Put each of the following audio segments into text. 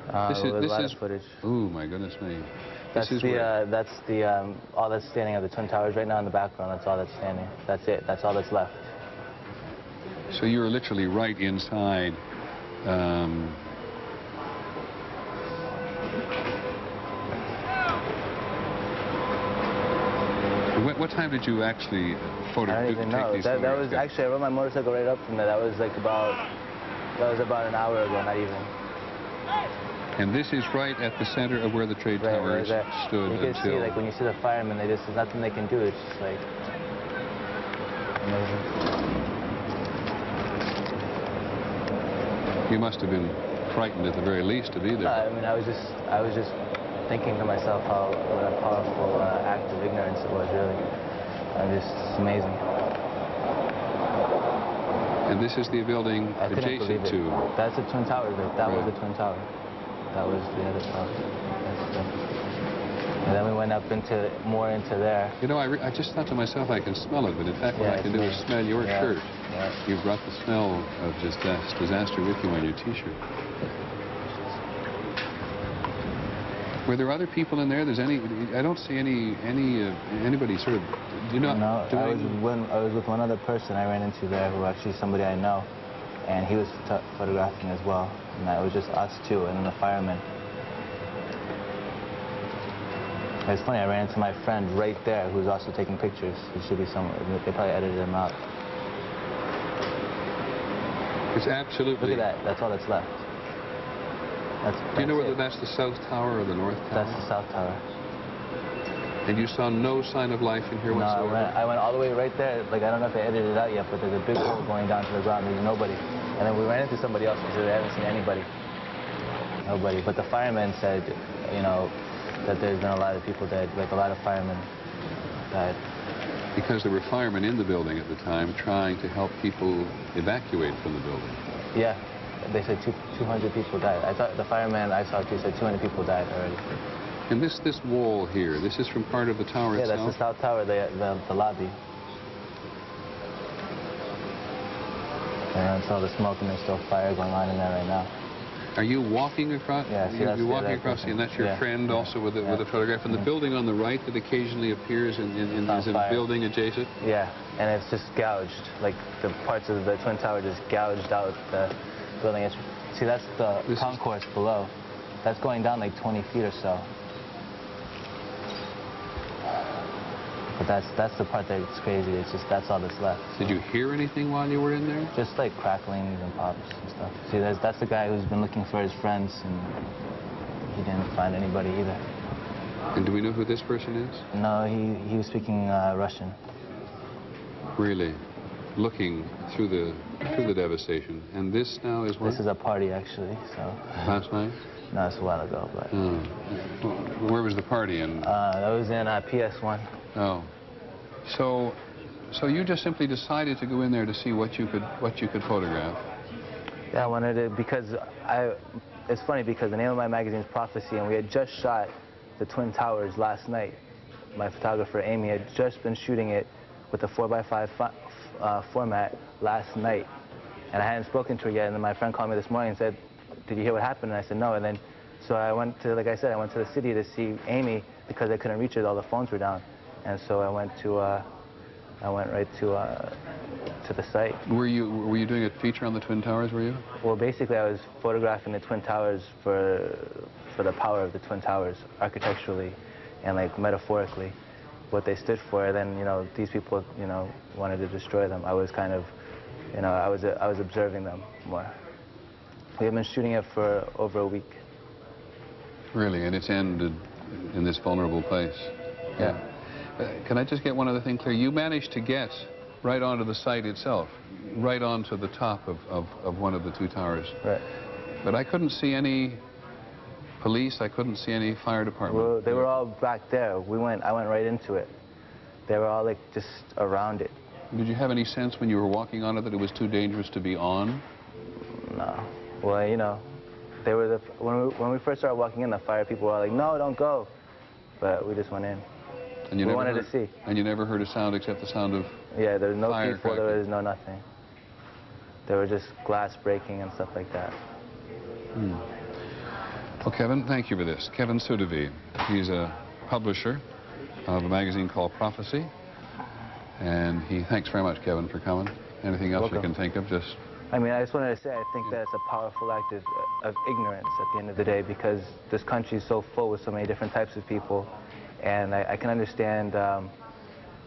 This is a lot of footage. Oh my goodness me! That's all that's standing of the Twin Towers right now in the background. That's all that's standing. That's it. That's all that's left. So you're literally right inside. What time did you actually photograph? I don't even know. That was actually, I rode my motorcycle right up from there. That was like about an hour ago, not even. And this is right at the center of where the trade towers stood. You can see, like, when you see the firemen, there's nothing they can do. It's just like amazing. You must have been frightened at the very least to be there. I mean, I was just thinking to myself what a powerful act of ignorance it was, really. It's amazing. And this is the building adjacent to... That's the Twin Towers. That was the Twin Tower. That was the other tower. And then we went up more into there. You know, I just thought to myself I can smell it, but in fact what I can do is smell your shirt. Yeah. You brought the smell of disaster with you on your T-shirt. Were there other people in there? I don't see anybody sort of. Do you know? No, I was with one other person I ran into there, who actually somebody I know, and he was photographing as well. And it was just us two and the firemen. It's funny, I ran into my friend right there who's also taking pictures. He should be somewhere. They probably edited him out. It's absolutely... Look at that. That's all that's left. Do you know whether that's the South Tower or the North Tower? That's the South Tower. And you saw no sign of life in here whatsoever? No, I went all the way right there. Like, I don't know if they edited it out yet, but there's a big hole going down to the ground. There's nobody. And then we ran into somebody else and said they haven't seen anybody. Nobody. But the firemen said, you know, that there's been a lot of people dead, like a lot of firemen died. Because there were firemen in the building at the time trying to help people evacuate from the building. Yeah, they said 200 people died. I thought the fireman I saw too said 200 people died already. And this wall here, this is from part of the tower itself? Yeah, that's the South Tower, the lobby. And it's all the smoke and there's still fire going on in there right now. Are you walking across? Yeah, you're walking across, and that's your friend also with a photograph. And the building on the right that occasionly appears is a building adjacent? Yeah, and it's just gouged. Like the parts of the Twin Tower just gouged out the building. See, that's the concourse below. That's going down like 20 feet or so. But that's the part that's crazy. It's just that's all that's left. Did you hear anything while you were in there? Just like cracklings and pops and stuff. See, that's the guy who's been looking for his friends, and he didn't find anybody either. And do we know who this person is? No, he was speaking Russian. Really? Looking through the devastation. And this now is what? This is a party, actually. So. Last night? No, it's a while ago, but. Where was the party in? That was in PS1. Oh, so you just simply decided to go in there to see what you could photograph? Yeah, I wanted to, because it's funny because the name of my magazine is Prophecy, and we had just shot the Twin Towers last night. My photographer Amy had just been shooting it with a 4x5 format last night, and I hadn't spoken to her yet. And then my friend called me this morning and said, "Did you hear what happened?" And I said, "No." And then, so I went to, like I said, I went to the city to see Amy because I couldn't reach her. All the phones were down. And so I went right to the site. Were you doing a feature on the Twin Towers, were you? Well, basically I was photographing the Twin Towers for the power of the Twin Towers, architecturally and like metaphorically, what they stood for. Then, you know, these people, you know, wanted to destroy them. I was kind of, you know, I was observing them more. We have been shooting it for over a week. Really? And it's ended in this vulnerable place? Yeah. Can I just get one other thing clear? You managed to get right onto the site itself, right onto the top of one of the two towers. Right. But I couldn't see any police, I couldn't see any fire department. Well, they were all back there. I went right into it. They were all like just around it. Did you have any sense when you were walking on it that it was too dangerous to be on? No. Well, you know, they were when we first started walking in, the fire people were all like, "No, don't go." But we just went in. And we wanted to see. And you never heard a sound except the sound of there was no people, there was no nothing. There were just glass breaking and stuff like that. Well, Kevin, thank you for this. Kevin Sudavi, he's a publisher of a magazine called Prophecy, and thanks very much, Kevin, for coming. Anything else you can think of? I mean, I just wanted to say, I think that it's a powerful act of ignorance at the end of the day, because this country is so full with so many different types of people, and I can understand,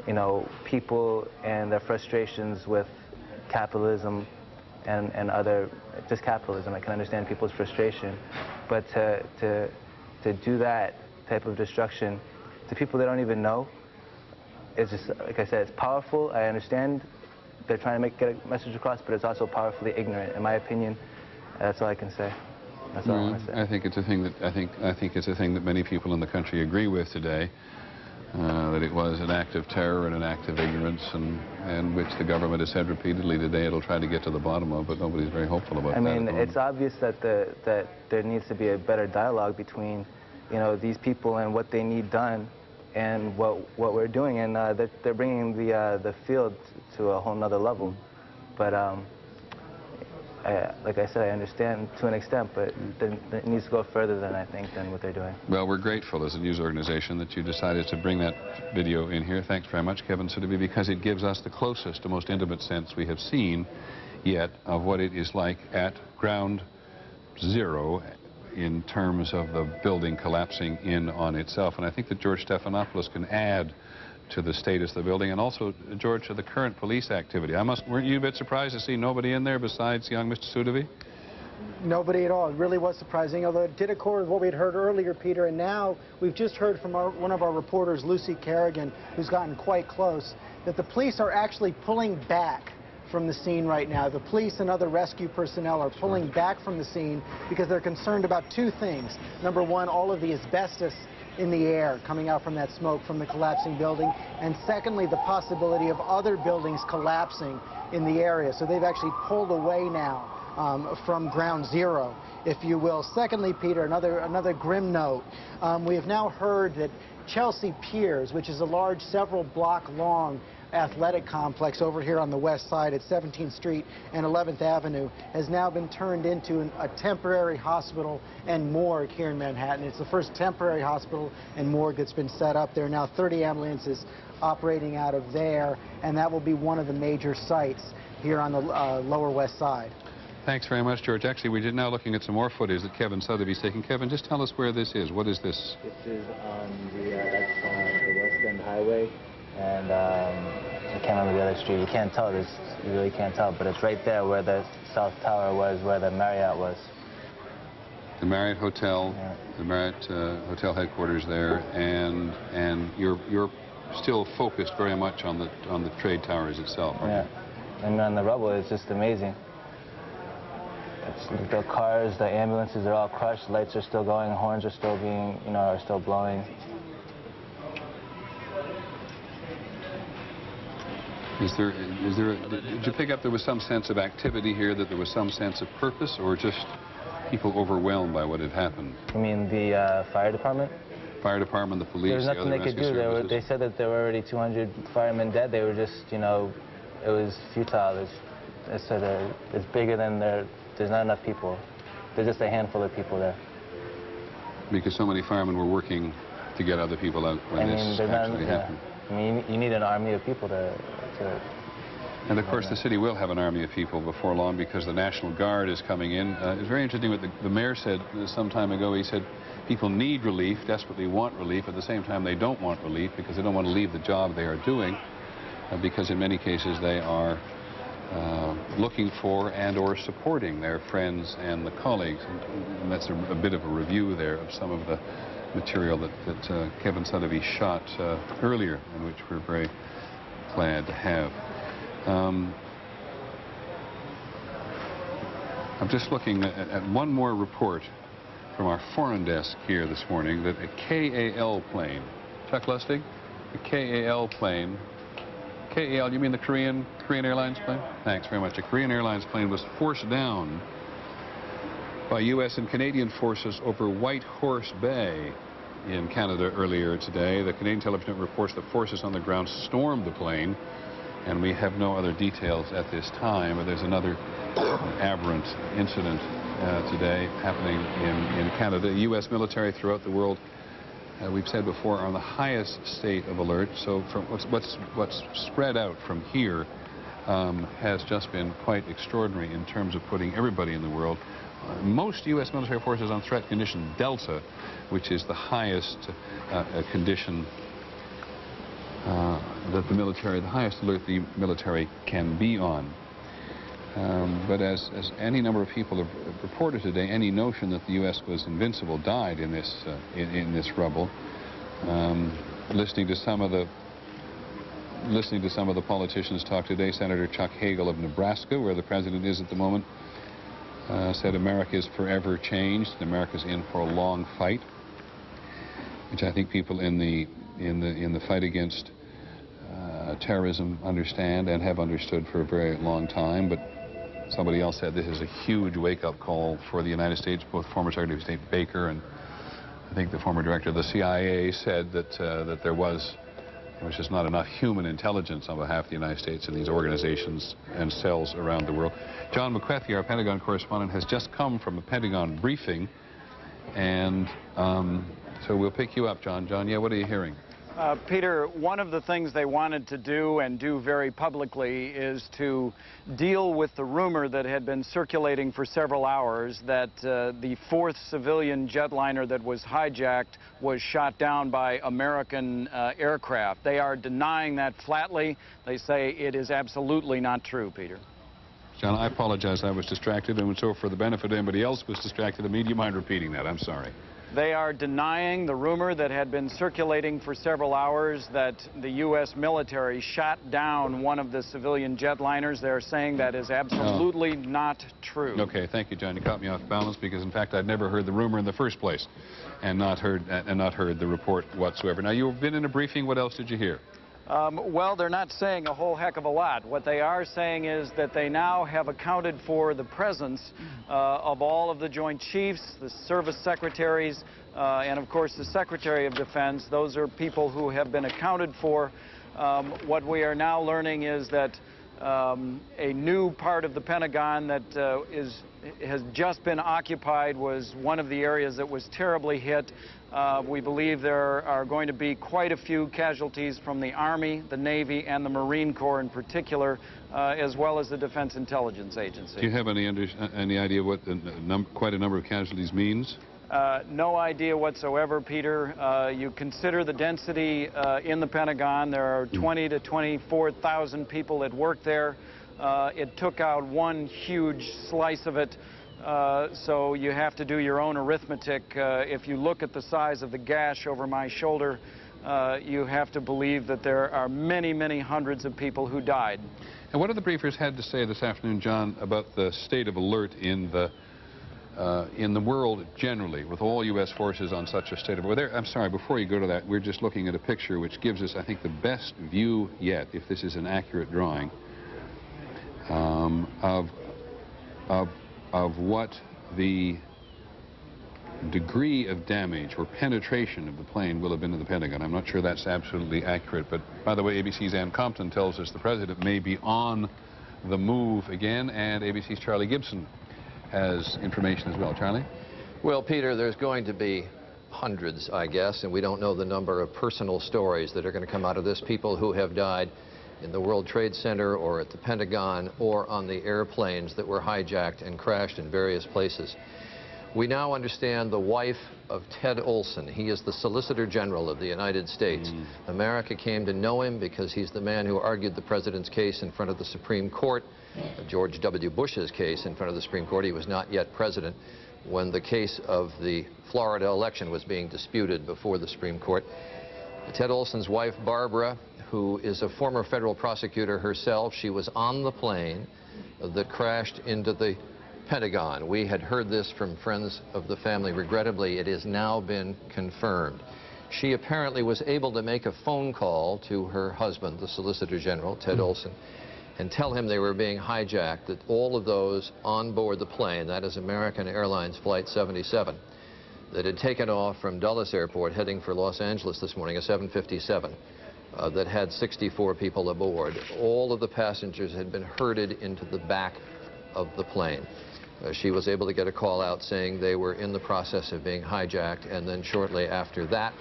you know, people and their frustrations with capitalism and other, just capitalism. I can understand people's frustration, but to do that type of destruction to people they don't even know, it's just, like I said, it's powerful. I understand they're trying to get a message across, but it's also powerfully ignorant, in my opinion. That's all I can say. That's all I want to say. I think it's a thing that I think it's a thing that many people in the country agree with today. That it was an act of terror and an act of ignorance, and which the government has said repeatedly today it'll try to get to the bottom of, but nobody's very hopeful about that. I mean, it's obvious that that there needs to be a better dialogue between, you know, these people and what they need done, and what we're doing, and they're bringing the field to a whole nother level. But like I said, I understand to an extent, but it needs to go further than what they're doing. Well, we're grateful as a news organization that you decided to bring that video in here. Thanks very much, Kevin Sudavi, because it gives us the closest, the most intimate sense we have seen yet of what it is like at ground zero in terms of the building collapsing in on itself. And I think that George Stephanopoulos can add to the status of the building, and also, George, to the current police activity. Weren't you a bit surprised to see nobody in there besides young Mr. Sudavi? Nobody at all. It really was surprising, although it did accord with what we had heard earlier, Peter, and now we've just heard from one of our reporters, Lucy Kerrigan, who's gotten quite close, that the police are actually pulling back from the scene right now. The police and other rescue personnel are pulling back from the scene because they're concerned about two things. Number one, all of the asbestos in the air coming out from that smoke from the collapsing building, and secondly, the possibility of other buildings collapsing in the area. So they've actually pulled away now from ground zero, if you will. Secondly, Peter, another grim note. We have now heard that Chelsea Piers, which is a large, several block long athletic complex over here on the west side at 17th Street and 11th Avenue, has now been turned into a temporary hospital and morgue here in Manhattan. It's the first temporary hospital and morgue that's been set up. There are now 30 ambulances operating out of there, and that will be one of the major sites here on the Lower West Side. Thanks very much, George. Actually, we're now looking at some more footage that Kevin Sudavi's taking. Kevin, just tell us where this is. What is this? This is that's on the West End Highway, and I can't remember the other street. You can't tell this. You really can't tell, but it's right there where the South Tower was, where the Marriott was. The Marriott Hotel, yeah. The Marriott Hotel headquarters there, and you're still focused very much on the trade towers itself, aren't you? And on the rubble, it's just amazing. The cars, the ambulances are all crushed. Lights are still going. Horns are still being, are still blowing. Did you pick up there was some sense of activity here, that there was some sense of purpose, or just people overwhelmed by what had happened? You mean the fire department? Fire department, the police, the other rescue services? There was nothing they could do. They said that there were already 200 firemen dead. They were just, it was futile. They said it's bigger than there's not enough people. There's just a handful of people there. Because so many firemen were working to get other people out when this actually happened. I mean, you need an army of people to and of course, the city will have an army of people before long, because the National Guard is coming in. It's very interesting what the mayor said some time ago. He said people need relief, desperately want relief. At the same time, they don't want relief because they don't want to leave the job they are doing, because in many cases they are looking for and or supporting their friends and the colleagues. And that's a bit of a review there of some of the material that Kevin Sudavi shot earlier, and which we're very glad to have. I'm just looking at one more report from our foreign desk here this morning, that a KAL plane, Chuck Lustig, a KAL plane, KAL, you mean the Korean Airlines plane? Thanks very much. A Korean Airlines plane was forced down by U.S. and Canadian forces over White Horse Bay in Canada earlier today. The Canadian television reports that forces on the ground stormed the plane, and we have no other details at this time. But there's another aberrant incident today happening in Canada. U.S. military throughout the world, we've said before, are on the highest state of alert. So from what's spread out from here has just been quite extraordinary in terms of putting everybody in the world. Most U.S. military forces on threat condition Delta, which is the highest condition that the highest alert the military can be on. But as any number of people have reported today, any notion that the U.S. was invincible died in this rubble. Listening to some of the politicians talk today, Senator Chuck Hagel of Nebraska, where the president is at the moment, said America is forever changed and America's in for a long fight, which I think people in the fight against terrorism understand and have understood for a very long time. But somebody else said this is a huge wake-up call for the United States. Both former Secretary of State Baker and I think the former director of the CIA said that there was just not enough human intelligence on behalf of the United States in these organizations and cells around the world. John McCarthy, our Pentagon correspondent, has just come from a Pentagon briefing, and so we'll pick you up, John. John, yeah, what are you hearing? Peter, one of the things they wanted to do and do very publicly is to deal with the rumor that had been circulating for several hours that the fourth civilian jetliner that was hijacked was shot down by American aircraft. They are denying that flatly. They say it is absolutely not true, Peter. John, I apologize. I was distracted, and so for the benefit of anybody else who was distracted, do you mind repeating that? I'm sorry. They are denying the rumor that had been circulating for several hours that the U.S. military shot down one of the civilian jetliners. They're saying that is absolutely not true. Okay, thank you, John. You caught me off balance because, in fact, I'd never heard the rumor in the first place and not heard the report whatsoever. Now, you've been in a briefing. What else did you hear? Well, they're not saying a whole heck of a lot. What they are saying is that they now have accounted for the presence of all of the Joint Chiefs, the service secretaries, and, of course, the Secretary of Defense. Those are people who have been accounted for. What we are now learning is that a new part of the Pentagon that has just been occupied was one of the areas that was terribly hit. We believe there are going to be quite a few casualties from the Army, the Navy, and the Marine Corps in particular, as well as the Defense Intelligence Agency. Do you have any idea what quite a number of casualties means? No idea whatsoever, Peter. You consider the density in the Pentagon. There are 20 to 24,000 people that work there. It took out one huge slice of it. So you have to do your own arithmetic. If you look at the size of the gash over my shoulder, you have to believe that there are many, many hundreds of people who died. And what have the briefers had to say this afternoon, John, about the state of alert in the world generally, with all U.S. forces on such a state of alert? I'm sorry, before you go to that, we're just looking at a picture which gives us, I think, the best view yet, if this is an accurate drawing, of what the degree of damage or penetration of the plane will have been to the Pentagon. I'm not sure that's absolutely accurate, but by the way, ABC's Ann Compton tells us the president may be on the move again, and ABC's Charlie Gibson has information as well. Charlie? Well, Peter, there's going to be hundreds, I guess, and we don't know the number of personal stories that are going to come out of this. People who have died in the World Trade Center or at the Pentagon or on the airplanes that were hijacked and crashed in various places. We now understand the wife of Ted Olson. He is the Solicitor General of the United States. America came to know him because he's the man who argued the president's case in front of the Supreme Court, George W. Bush's case in front of the Supreme Court. He was not yet president when the case of the Florida election was being disputed before the Supreme Court. Ted Olson's wife, Barbara, who is a former federal prosecutor herself, she was on the plane that crashed into the Pentagon. We had heard this from friends of the family. Regrettably, it has now been confirmed. She apparently was able to make a phone call to her husband, the Solicitor General, Ted Olson, and tell him they were being hijacked, that all of those on board the plane, that is American Airlines Flight 77, that had taken off from Dulles Airport heading for Los Angeles this morning, a 757, that had 64 people aboard. All of the passengers had been herded into the back of the plane. She was able to get a call out saying they were in the process of being hijacked, and then shortly after that,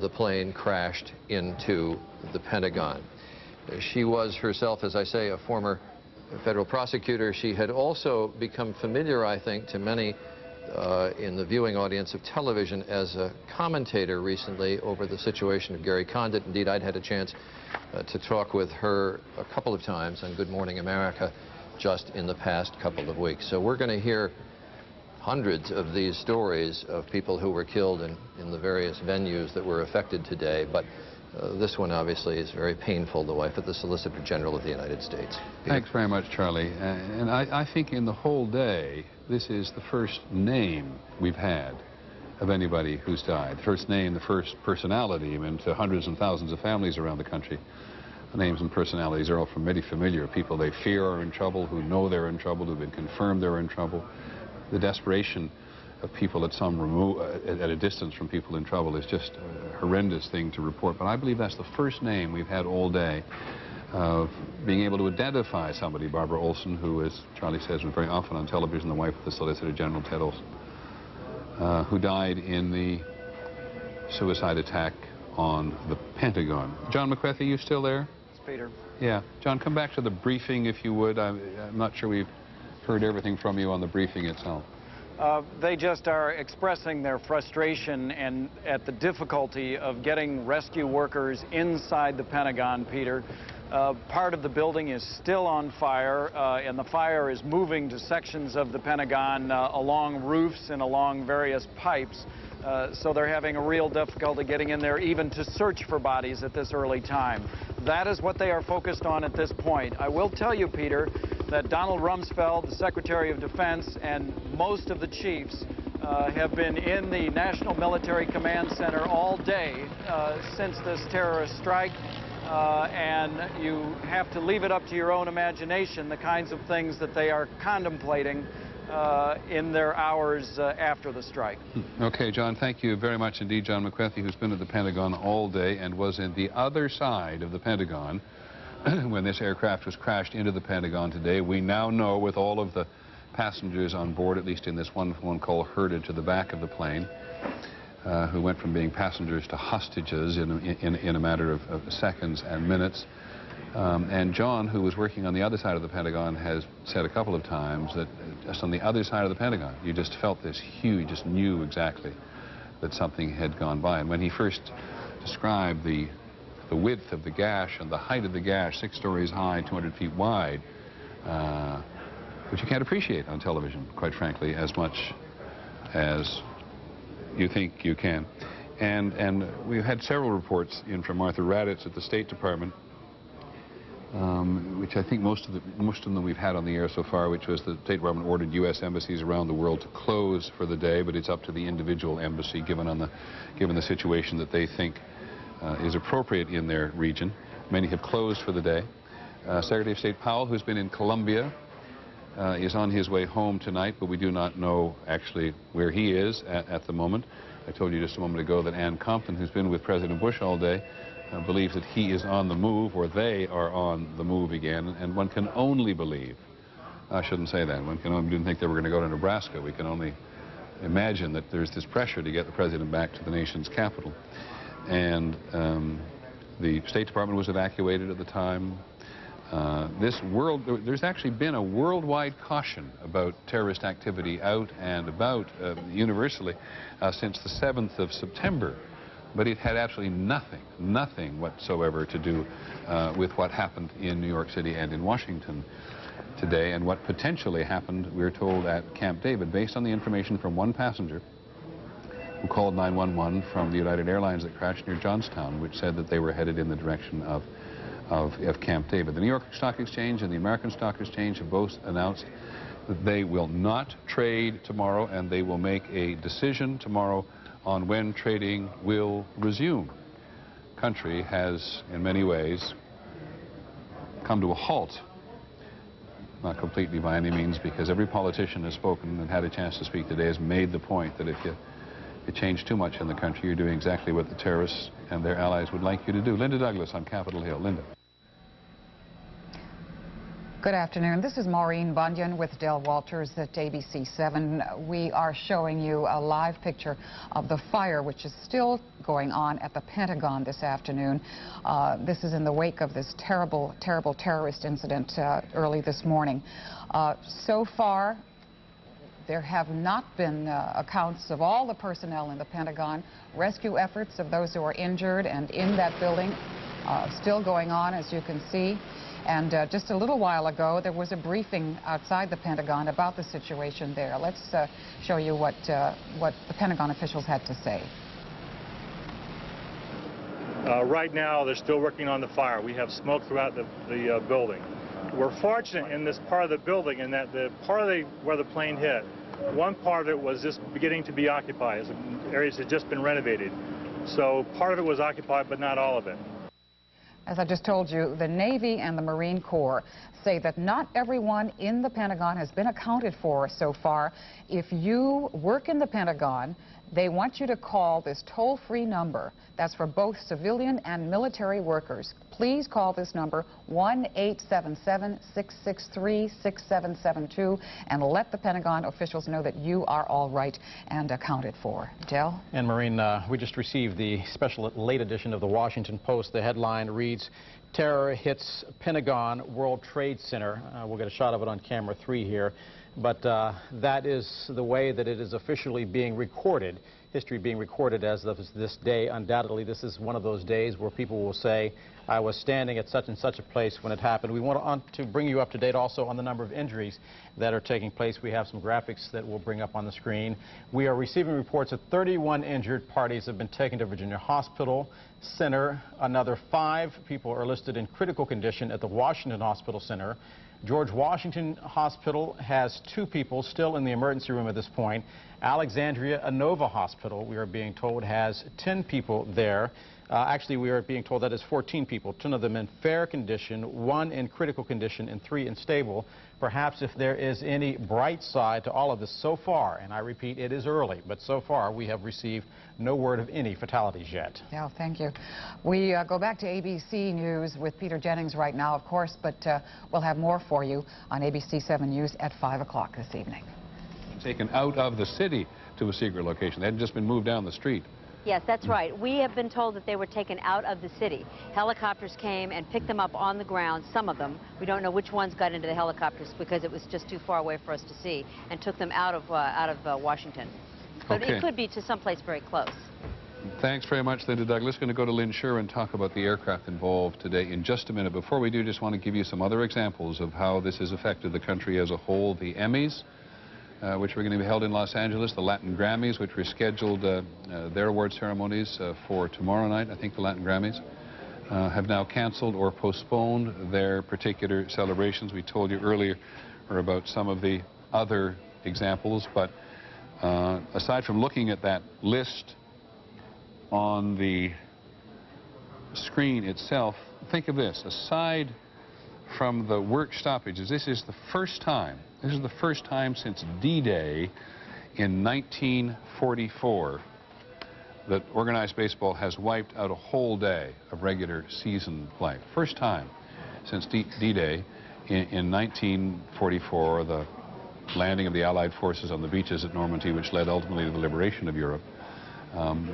the plane crashed into the Pentagon. She was herself, as I say, a former federal prosecutor. She had also become familiar, I think, to many in the viewing audience of television as a commentator recently over the situation of Gary Condit. Indeed, I'd had a chance to talk with her a couple of times on Good Morning America just in the past couple of weeks. So we're going to hear hundreds of these stories of people who were killed in the various venues that were affected today. But this one obviously is very painful, the wife of the Solicitor General of the United States. Peter? Thanks very much, Charlie. And I think in the whole day, this is the first name we've had of anybody who's died. The first name, the first personality, I mean, to hundreds and thousands of families around the country. The names and personalities are all many familiar. People they fear are in trouble, who know they're in trouble, who've been confirmed they're in trouble. The desperation of people at a distance from people in trouble is just a horrendous thing to report. But I believe that's the first name we've had all day of being able to identify somebody, Barbara Olson, who, as Charlie says, was very often on television, the wife of the Solicitor General, Ted Olson, who died in the suicide attack on the Pentagon. John McCarthy, are you still there? It's Peter. Yeah. John, come back to the briefing, if you would. I'm not sure we've heard everything from you on the briefing itself. They just are expressing their frustration and at the difficulty of getting rescue workers inside the Pentagon, Peter. Part of the building is still on fire, and the fire is moving to sections of the Pentagon along roofs and along various pipes. So they're having a real difficulty getting in there even to search for bodies at this early time. That is what they are focused on at this point. I will tell you, Peter, that Donald Rumsfeld, the Secretary of Defense, and most of the chiefs have been in the National Military Command Center all day since this terrorist strike. And you have to leave it up to your own imagination, the kinds of things that they are contemplating in their hours after the strike. Okay, John, thank you very much indeed. John McCarthy, who's been at the Pentagon all day and was in the other side of the Pentagon when this aircraft was crashed into the Pentagon today. We now know, with all of the passengers on board, at least in this one phone call herded to the back of the plane, who went from being passengers to hostages in a matter of seconds and minutes. And John, who was working on the other side of the Pentagon, has said a couple of times that just on the other side of the Pentagon, you just felt this huge, just knew exactly that something had gone by. And when he first described the width of the gash and the height of the gash, 6 stories high, 200 feet wide, which you can't appreciate on television, quite frankly, as much as you think you can. And we've had several reports in from Martha Raddatz at the State Department, which I think most of them we've had on the air so far, which was the State Department ordered U.S. embassies around the world to close for the day, but it's up to the individual embassy, given the situation that they think is appropriate in their region. Many have closed for the day. Secretary of State Powell, who's been in Colombia, is on his way home tonight, but we do not know actually where he is at the moment. I told you just a moment ago that Ann Compton, who's been with President Bush all day, believes that he is on the move, or they are on the move again, and one can only believe, I shouldn't say that, didn't think they were going to go to Nebraska. We can only imagine that there's this pressure to get the president back to the nation's capital. And the State Department was evacuated at the time. There's actually been a worldwide caution about terrorist activity out and about universally since the 7th of September. But it had absolutely nothing whatsoever to do with what happened in New York City and in Washington today, and what potentially happened, we're told, at Camp David, based on the information from one passenger who called 911 from the United Airlines that crashed near Johnstown, which said that they were headed in the direction of Camp David. The New York Stock Exchange and the American Stock Exchange have both announced that they will not trade tomorrow, and they will make a decision tomorrow on when trading will resume. The country has, in many ways, come to a halt. Not completely by any means, because every politician has spoken and had a chance to speak today has made the point that if you change too much in the country, you're doing exactly what the terrorists and their allies would like you to do. Linda Douglas on Capitol Hill. Linda. Good afternoon. This is Maureen Bunyan with Del Walters at ABC 7. We are showing you a live picture of the fire which is still going on at the Pentagon this afternoon. This is in the wake of this terrible terrorist incident early this morning. So far, there have not been accounts of all the personnel in the Pentagon. Rescue efforts of those who are injured and in that building still going on, as you can see. And just a little while ago, there was a briefing outside the Pentagon about the situation there. Let's show you what the Pentagon officials had to say. Right now, they're still working on the fire. We have smoke throughout the building. We're fortunate in this part of the building in that the part of where the plane hit, one part of it was just beginning to be occupied. Areas had just been renovated. So part of it was occupied, but not all of it. As I just told you, the Navy and the Marine Corps say that not everyone in the Pentagon has been accounted for so far. If you work in the Pentagon, they want you to call this toll-free number. That's for both civilian and military workers. Please call this number, 1-877-663-6772, and let the Pentagon officials know that you are all right and accounted for. Del? And Maureen, we just received the special late edition of the Washington Post. The headline reads, "Terror hits Pentagon World Trade Center." We'll get a shot of it on camera 3 here. But that is the way that it is officially being recorded, history being recorded as of this day. Undoubtedly, this is one of those days where people will say, I was standing at such and such a place when it happened. We want to bring you up to date also on the number of injuries that are taking place. We have some graphics that we'll bring up on the screen. We are receiving reports that 31 injured parties have been taken to Virginia Hospital Center. Another 5 people are listed in critical condition at the Washington Hospital Center. George Washington Hospital has 2 people still in the emergency room at this point. Alexandria Inova Hospital, we are being told, has 10 people there. Actually, we are being told that is 14 people, 10 of them in fair condition, 1 in critical condition, and 3 in stable. Perhaps if there is any bright side to all of this so far, and I repeat, it is early, but so far we have received no word of any fatalities yet. Yeah, thank you. We go back to ABC News with Peter Jennings right now, of course, but we'll have more for you on ABC 7 News at 5 o'clock this evening. Taken out of the city to a secret location. They hadn't just been moved down the street. Yes, that's right. We have been told that they were taken out of the city. Helicopters came and picked them up on the ground, some of them. We don't know which ones got into the helicopters because it was just too far away for us to see, and took them out of Washington. But okay. It could be to someplace very close. Thanks very much, Linda Douglas. Going to go to Lynn Sher and talk about the aircraft involved today in just a minute. Before we do, just want to give you some other examples of how this has affected the country as a whole. The Emmys, which were going to be held in Los Angeles, the Latin Grammys, which were scheduled, their award ceremonies for tomorrow night, I think the Latin Grammys, have now canceled or postponed their particular celebrations. We told you earlier about some of the other examples, but aside from looking at that list on the screen itself, think of this. Aside from the work stoppages, this is the first time since D-Day in 1944 that organized baseball has wiped out a whole day of regular season play. First time since D-Day in 1944, the landing of the Allied forces on the beaches at Normandy, which led ultimately to the liberation of Europe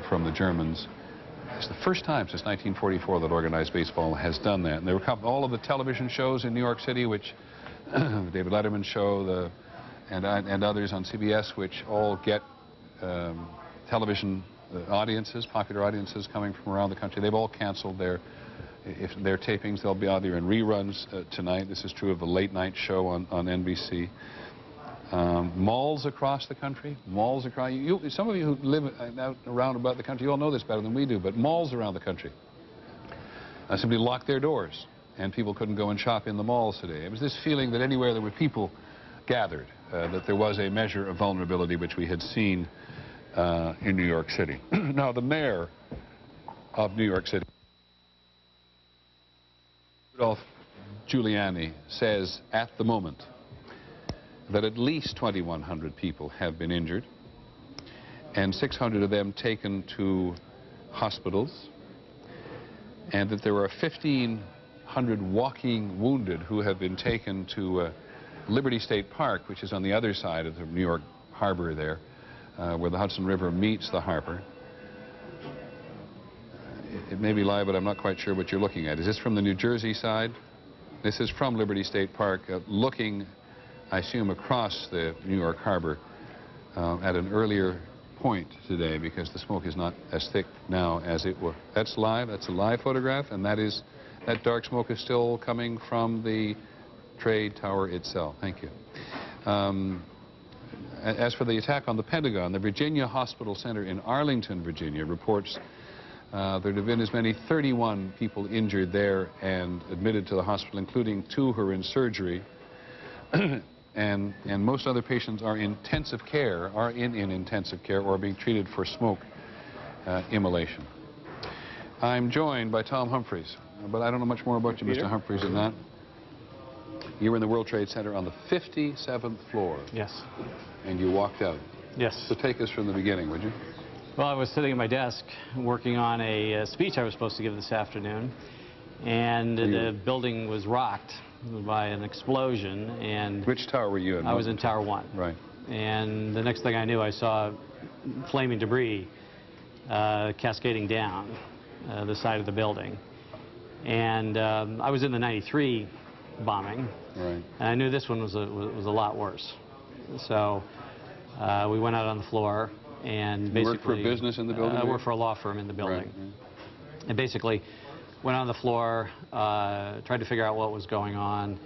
from the Germans. It's the first time since 1944 that organized baseball has done that. And there were all of the television shows in New York City, which the David Letterman show, and others on CBS, which all get television audiences, popular audiences coming from around the country. They've all canceled their tapings. They'll be either in reruns tonight. This is true of the late night show on NBC. Malls across the country, some of you who live out around about the country, you all know this better than we do, but malls around the country simply locked their doors, and people couldn't go and shop in the malls today. It was this feeling that anywhere there were people gathered, that there was a measure of vulnerability which we had seen in New York City. Now, the mayor of New York City, Rudolph Giuliani, says at the moment that at least 2,100 people have been injured and 600 of them taken to hospitals, and that there are 1,500 100 walking wounded who have been taken to Liberty State Park, which is on the other side of the New York harbor there, where the Hudson River meets the harbor. It may be live, but I'm not quite sure what you're looking at. Is this from the New Jersey side? This is from Liberty State Park, looking, I assume, across the New York harbor at an earlier point today, because the smoke is not as thick now as it was. That's live. That's a live photograph, and that dark smoke is still coming from the trade tower itself. Thank you. As for the attack on the Pentagon, the Virginia Hospital Center in Arlington, Virginia, reports there have been as many 31 people injured there and admitted to the hospital, including 2 who are in surgery. and most other patients are in intensive care, or being treated for smoke immolation. I'm joined by Tom Humphreys, but I don't know much more about you, Mr. Humphreys, than that. You were in the World Trade Center on the 57th floor. Yes. And you walked out. Yes. So take us from the beginning, would you? Well, I was sitting at my desk working on a speech I was supposed to give this afternoon, and the building was rocked by an explosion. And which tower were you in? I was in Tower 1. Right. And the next thing I knew, I saw flaming debris cascading down the side of the building. And I was in the '93 bombing, right. And I knew this one was a lot worse. So we went out on the floor. And basically, you worked for business in the building? I worked for a law firm in the building. Right. And basically went on the floor, tried to figure out what was going on,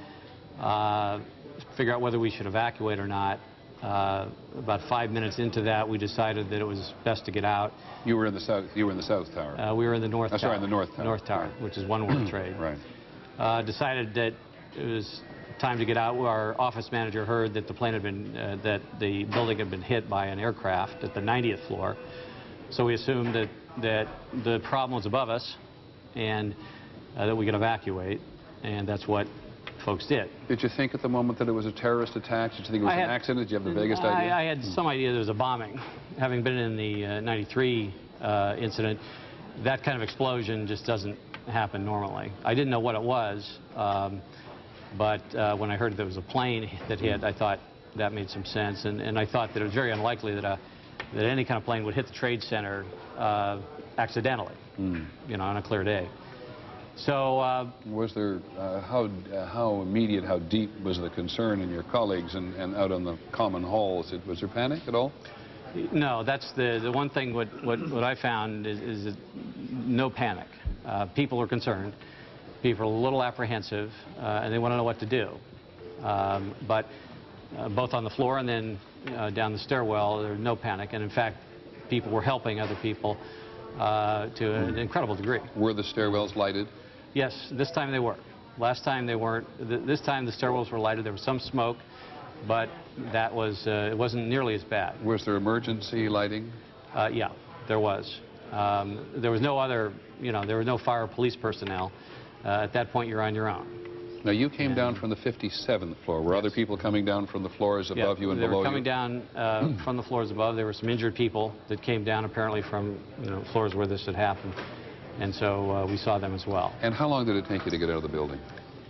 figure out whether we should evacuate or not. About 5 minutes into that, we decided that it was best to get out. You were in the south. You were in the south tower. We were in the north tower. Sorry, in the north tower. North tower, which is One World Trade. Right. Decided that it was time to get out. Our office manager heard that the plane had been, that the building had been hit by an aircraft at the 90th floor. So we assumed that the problem was above us, and that we could evacuate, and that's what folks did. Did you think at the moment that it was a terrorist attack? Did you think it was an accident? Did you have the vaguest idea? I had some idea there was a bombing. Having been in the '93 incident, that kind of explosion just doesn't happen normally. I didn't know what it was. But when I heard there was a plane that hit, I thought that made some sense, and I thought that it was very unlikely that any kind of plane would hit the Trade Center accidentally, you know, on a clear day. So was there how immediate, how deep was the concern in your colleagues and out on the common halls? Was there panic at all? No, that's the one thing. What I found is no panic. People are concerned. People are a little apprehensive, and they want to know what to do. But both on the floor and then down the stairwell, there was no panic. And in fact, people were helping other people to an incredible degree. Were the stairwells lighted? Yes, this time they were. Last time they weren't. This time the stairwells were lighted. There was some smoke, but that was it wasn't nearly as bad. Was there emergency lighting? Yeah, there was. There was no other, you know, there were no fire or police personnel. At that point, you're on your own. Now, you came down from the 57th floor. Were other people coming down from the floors above you and below you? They were coming down from the floors above. There were some injured people that came down, apparently, from floors where this had happened. And so we saw them as well. And how long did it take you to get out of the building?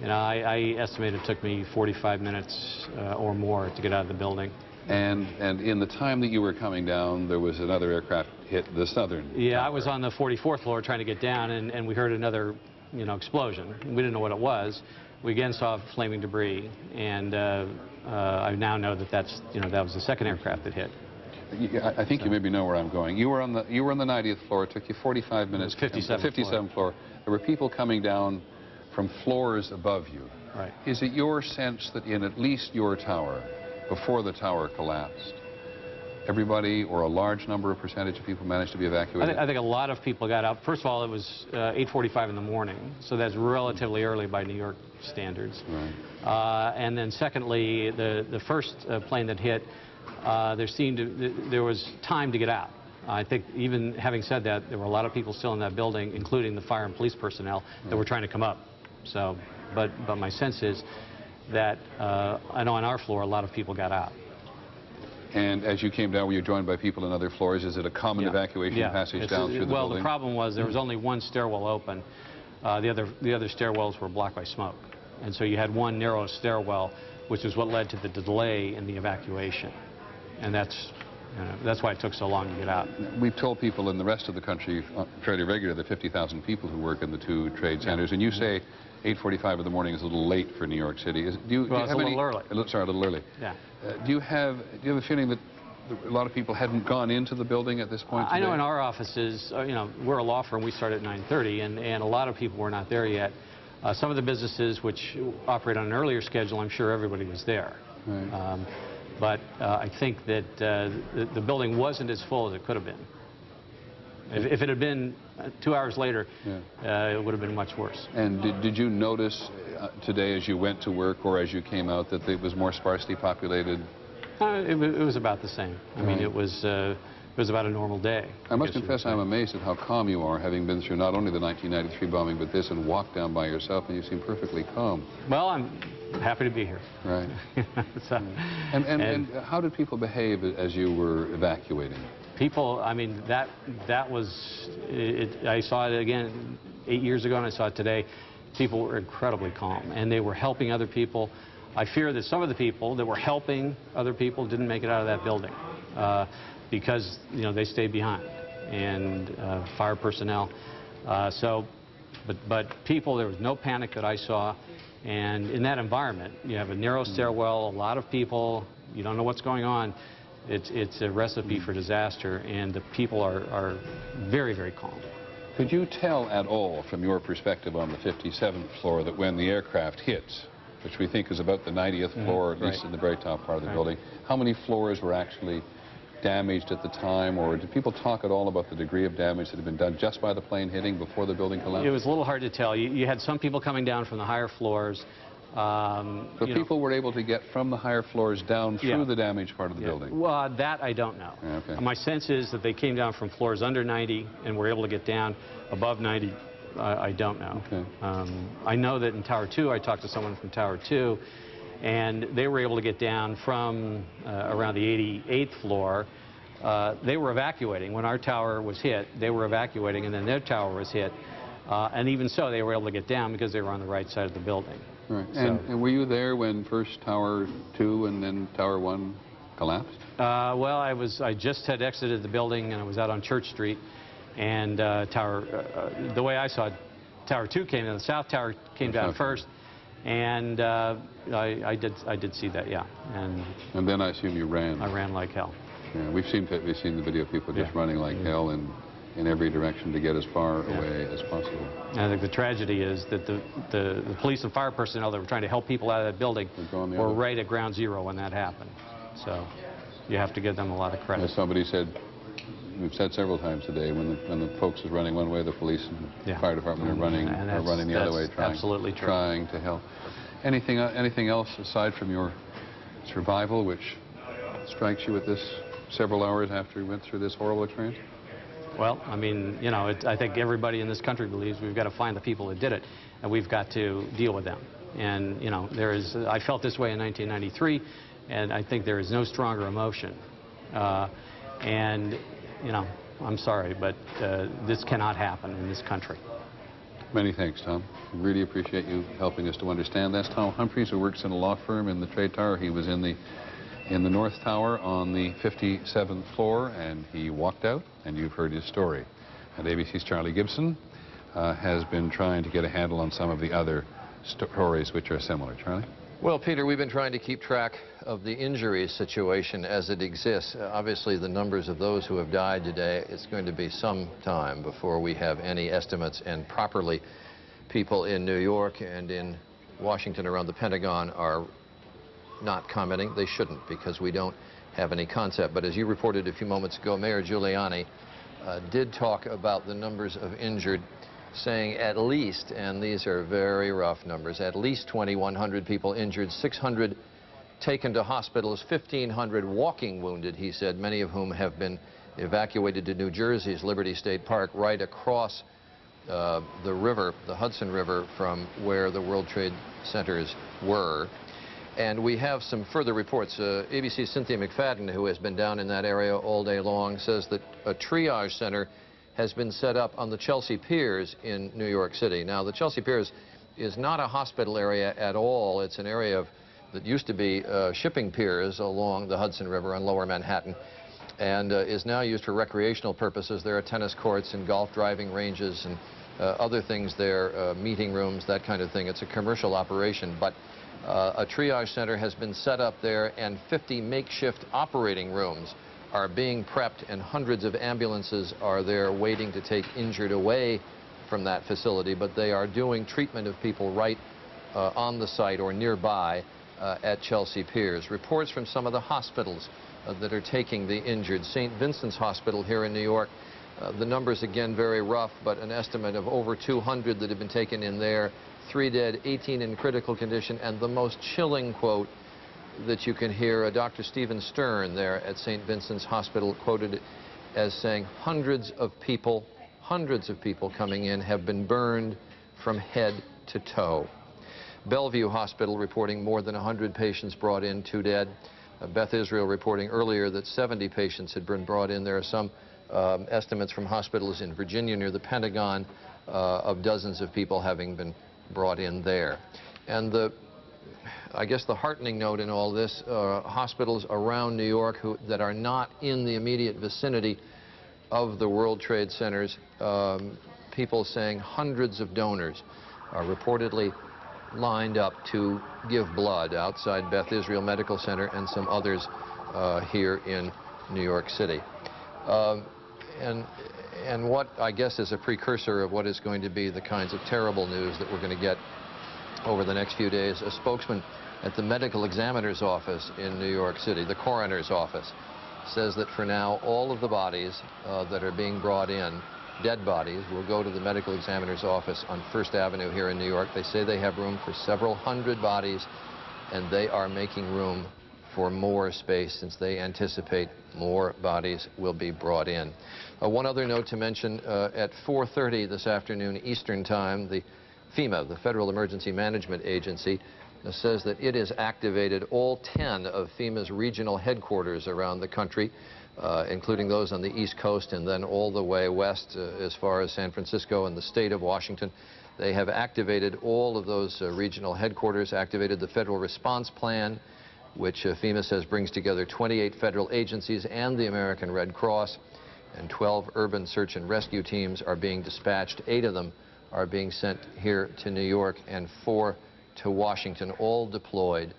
You know, I estimate it took me 45 minutes or more to get out of the building. And in the time that you were coming down, there was another aircraft hit the southern tower. I was on the 44th floor trying to get down, and we heard another explosion. We didn't know what it was. We again saw flaming debris, and I now know that that was the second aircraft that hit. I think you maybe know where I'm going. You were on the 90th floor. It took you 45 minutes. 57th floor. There were people coming down from floors above you. Right. Is it your sense that in at least your tower, before the tower collapsed, everybody or a large percentage of people managed to be evacuated? I think a lot of people got out. First of all, it was 8:45 in the morning, so that's relatively early by New York standards. Right. And then secondly, the first plane that hit, there was time to get out. I think even having said that, there were a lot of people still in that building, including the fire and police personnel, that were trying to come up. So, but my sense is that I know on our floor a lot of people got out. And as you came down, were you joined by people on other floors? Is it a common evacuation passage down through the building? Well, the problem was there was only one stairwell open. The other stairwells were blocked by smoke. And so you had one narrow stairwell, which is what led to the delay in the evacuation. And that's why it took so long to get out. We've told people in the rest of the country fairly regularly that 50,000 people who work in the two trade centers, and you say 8:45 in the morning is a little late for New York City. Well, it's a little early. Sorry, a little early. Yeah. Do you have a feeling that a lot of people hadn't gone into the building at this point today? I know in our offices, we're a law firm, we start at 9:30, and a lot of people were not there yet. Some of the businesses which operate on an earlier schedule, I'm sure everybody was there. Right. But I think that the building wasn't as full as it could have been. If it had been 2 hours later, it would have been much worse. And did you notice today as you went to work or as you came out that it was more sparsely populated? It was about the same. I mean, it was about a normal day. I must confess I'm amazed at how calm you are, having been through not only the 1993 bombing, but this, and walked down by yourself, and you seem perfectly calm. Well, I'm happy to be here. Right. So, and how did people behave as you were evacuating? People, I mean, that was, I saw it again 8 years ago, and I saw it today. People were incredibly calm, and they were helping other people. I fear that some of the people that were helping other people didn't make it out of that building because, they stayed behind, and fire personnel. But people, there was no panic that I saw. And in that environment, you have a narrow stairwell, a lot of people, you don't know what's going on. It's a recipe for disaster, and the people are very, very calm. Could you tell at all, from your perspective on the 57th floor, that when the aircraft hits, which we think is about the 90th floor, at least in the very top part of the building, how many floors were actually damaged at the time, or did people talk at all about the degree of damage that had been done just by the plane hitting before the building collapsed? It was a little hard to tell. You had some people coming down from the higher floors. So people were able to get from the higher floors down through the damaged part of the building? Well, that I don't know. Okay. My sense is that they came down from floors under 90 and were able to get down above 90. I don't know. Okay. I know that in Tower 2, I talked to someone from Tower 2, and they were able to get down from around the 88th floor. They were evacuating. When our tower was hit, they were evacuating, and then their tower was hit. And even so, they were able to get down because they were on the right side of the building. Right. So, and were you there when first Tower 2 and then Tower 1 collapsed? Well, I just had exited the building, and I was out on Church Street, and the way I saw it, Tower 2 came down, the South Tower came down first, and I did see that, yeah. And then I assume you ran. I ran like hell. Yeah, we've seen the video of people just running like hell in every direction to get as far away as possible. And I think the tragedy is that the police and fire personnel that were trying to help people out of that building were right at ground zero when that happened. So you have to give them a lot of credit. As somebody said, we've said several times today, when the folks is running one way, the police and the fire department are running the other way, trying to help. Anything else aside from your survival which strikes you at this several hours after you went through this horrible experience? Well, I mean, I think everybody in this country believes we've got to find the people that did it, and we've got to deal with them. And, I felt this way in 1993, and I think there is no stronger emotion. And, I'm sorry, but this cannot happen in this country. Many thanks, Tom. Really appreciate you helping us to understand. That's Tom Humphreys, who works in a law firm in the Trade Tower. He was in the North Tower on the 57th floor, and he walked out, and you've heard his story. And ABC's Charlie Gibson has been trying to get a handle on some of the other stories which are similar. Charlie? Well, Peter, we've been trying to keep track of the injury situation as it exists. Obviously, the numbers of those who have died today, it's going to be some time before we have any estimates, and properly people in New York and in Washington around the Pentagon are not commenting. They shouldn't, because we don't have any concept. But as you reported a few moments ago, Mayor Giuliani did talk about the numbers of injured, saying at least, and these are very rough numbers, at least 2,100 people injured, 600 taken to hospitals, 1,500 walking wounded, he said, many of whom have been evacuated to New Jersey's Liberty State Park, right across the river, the Hudson River, from where the World Trade Centers were. And we have some further reports. ABC's Cynthia McFadden, who has been down in that area all day long, says that a triage center has been set up on the Chelsea Piers in New York City. Now, the Chelsea Piers is not a hospital area at all. It's an area that used to be shipping piers along the Hudson River on Lower Manhattan, and is now used for recreational purposes. There are tennis courts and golf driving ranges and other things there, meeting rooms, that kind of thing. It's a commercial operation, but a triage center has been set up there, and 50 makeshift operating rooms are being prepped, and hundreds of ambulances are there waiting to take injured away from that facility, but they are doing treatment of people right on the site or nearby at Chelsea Piers. Reports from some of the hospitals that are taking the injured. St. Vincent's Hospital here in New York, the numbers again very rough, but an estimate of over 200 that have been taken in there, 3 dead, 18 in critical condition, and the most chilling quote that you can hear, Dr. Stephen Stern there at St. Vincent's Hospital quoted as saying hundreds of people coming in have been burned from head to toe. Bellevue Hospital reporting more than 100 patients brought in, 2 dead. Beth Israel reporting earlier that 70 patients had been brought in. There are some estimates from hospitals in Virginia near the Pentagon of dozens of people having been brought in there. And I guess the heartening note in all this, hospitals around New York that are not in the immediate vicinity of the World Trade Centers, people saying hundreds of donors are reportedly lined up to give blood outside Beth Israel Medical Center and some others here in New York City. And what I guess is a precursor of what is going to be the kinds of terrible news that we're going to get over the next few days, a spokesman at the medical examiner's office in New York City, the coroner's office, says that for now all of the bodies that are being brought in, dead bodies, will go to the medical examiner's office on First Avenue here in New York. They say they have room for several hundred bodies, and they are making room for more space since they anticipate more bodies will be brought in. One other note to mention, at 4:30 this afternoon Eastern Time, the FEMA, the Federal Emergency Management Agency, says that it has activated all 10 of FEMA's regional headquarters around the country, including those on the East Coast and then all the way west as far as San Francisco and the state of Washington. They have activated all of those regional headquarters, activated the Federal Response Plan, which FEMA says brings together 28 federal agencies and the American Red Cross, and 12 urban search and rescue teams are being dispatched. 8 of them are being sent here to New York and 4 to Washington, all deployed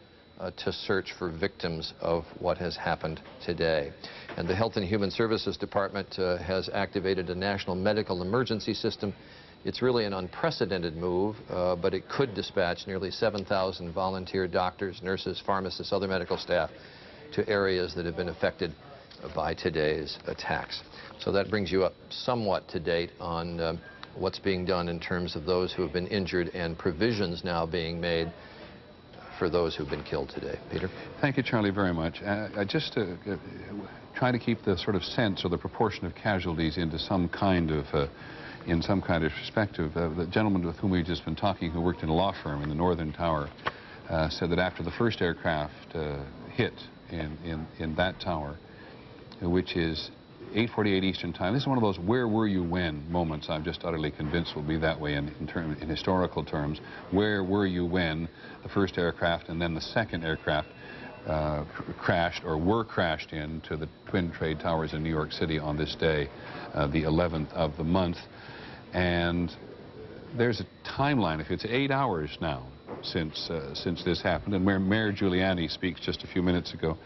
to search for victims of what has happened today. And the Health and Human Services Department has activated a national medical emergency system. It's really an unprecedented move, but it could dispatch nearly 7,000 volunteer doctors, nurses, pharmacists, other medical staff to areas that have been affected by today's attacks. So that brings you up somewhat to date on what's being done in terms of those who have been injured and provisions now being made for those who've been killed today. Peter? Thank you, Charlie, very much. Just try to keep the sort of sense or the proportion of casualties into some kind of perspective. The gentleman with whom we've just been talking, who worked in a law firm in the Northern Tower, said that after the first aircraft hit in that tower, which is 8:48 Eastern Time. This is one of those "where were you when" moments. I'm just utterly convinced will be that way in historical terms. Where were you when the first aircraft and then the second aircraft crashed or were crashed into the Twin Trade Towers in New York City on this day, the 11th of the month? And there's a timeline. If it's 8 hours now since this happened, and Mayor Giuliani speaks just a few minutes ago,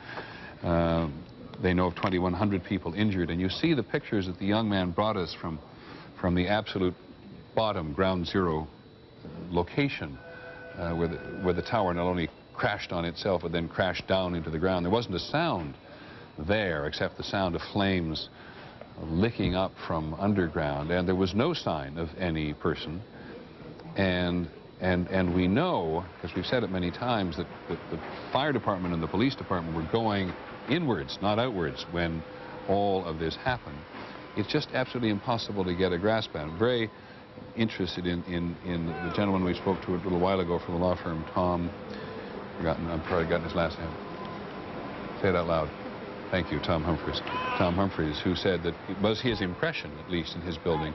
they know of 2,100 people injured, and you see the pictures that the young man brought us from the absolute bottom, ground zero location, where the tower not only crashed on itself, but then crashed down into the ground. There wasn't a sound there except the sound of flames licking up from underground, and there was no sign of any person. And we know, because we've said it many times, that the fire department and the police department were going inwards, not outwards, when all of this happened. It's just absolutely impossible to get a grasp at. I'm very interested in the gentleman we spoke to a little while ago from the law firm, Tom, I've probably forgotten his last name. Say it out loud. Thank you, Tom Humphreys. Tom Humphreys, who said that it was his impression, at least in his building,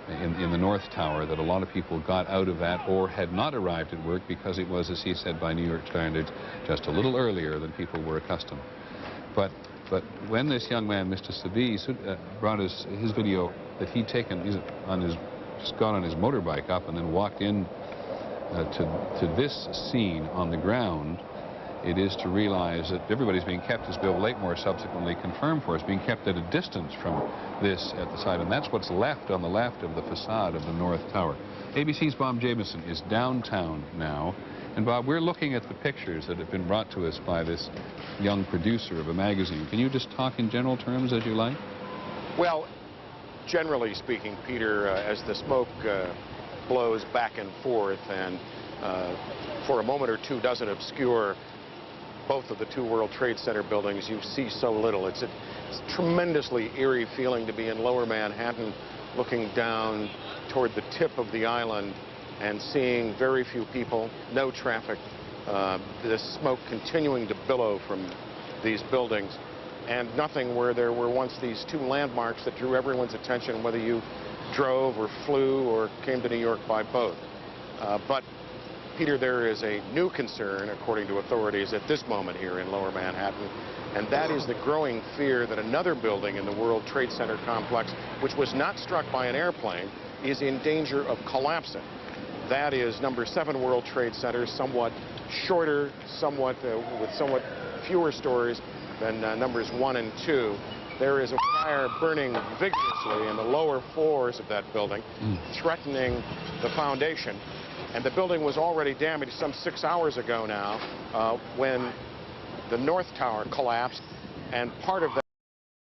in the North Tower, that a lot of people got out of that or had not arrived at work because it was, as he said, by New York standards, just a little earlier than people were accustomed. But when this young man, Mr. Sabi, brought his video that he'd taken, just got on his motorbike up and then walked in to this scene on the ground, it is to realize that everybody's being kept, as Bill Blakemore subsequently confirmed for us, being kept at a distance from this at the side, and that's what's left on the left of the facade of the North Tower. ABC's Bob Jamieson is downtown now, and Bob, we're looking at the pictures that have been brought to us by this young producer of a magazine. Can you just talk in general terms as you like? Well, generally speaking, Peter, as the smoke blows back and forth and for a moment or two doesn't obscure both of the two World Trade Center buildings, you see so little. It's a tremendously eerie feeling to be in Lower Manhattan, looking down toward the tip of the island and seeing very few people, no traffic, the smoke continuing to billow from these buildings, and nothing where there were once these two landmarks that drew everyone's attention, whether you drove or flew or came to New York by boat. But Peter, there is a new concern, according to authorities at this moment here in Lower Manhattan, and that is the growing fear that another building in the World Trade Center complex, which was not struck by an airplane, is in danger of collapsing. That is number 7 World Trade Center, somewhat shorter, with somewhat fewer stories than numbers 1 and 2. There is a fire burning vigorously in the lower floors of that building, threatening the foundation. And the building was already damaged some 6 hours ago now when the North Tower collapsed, and part of that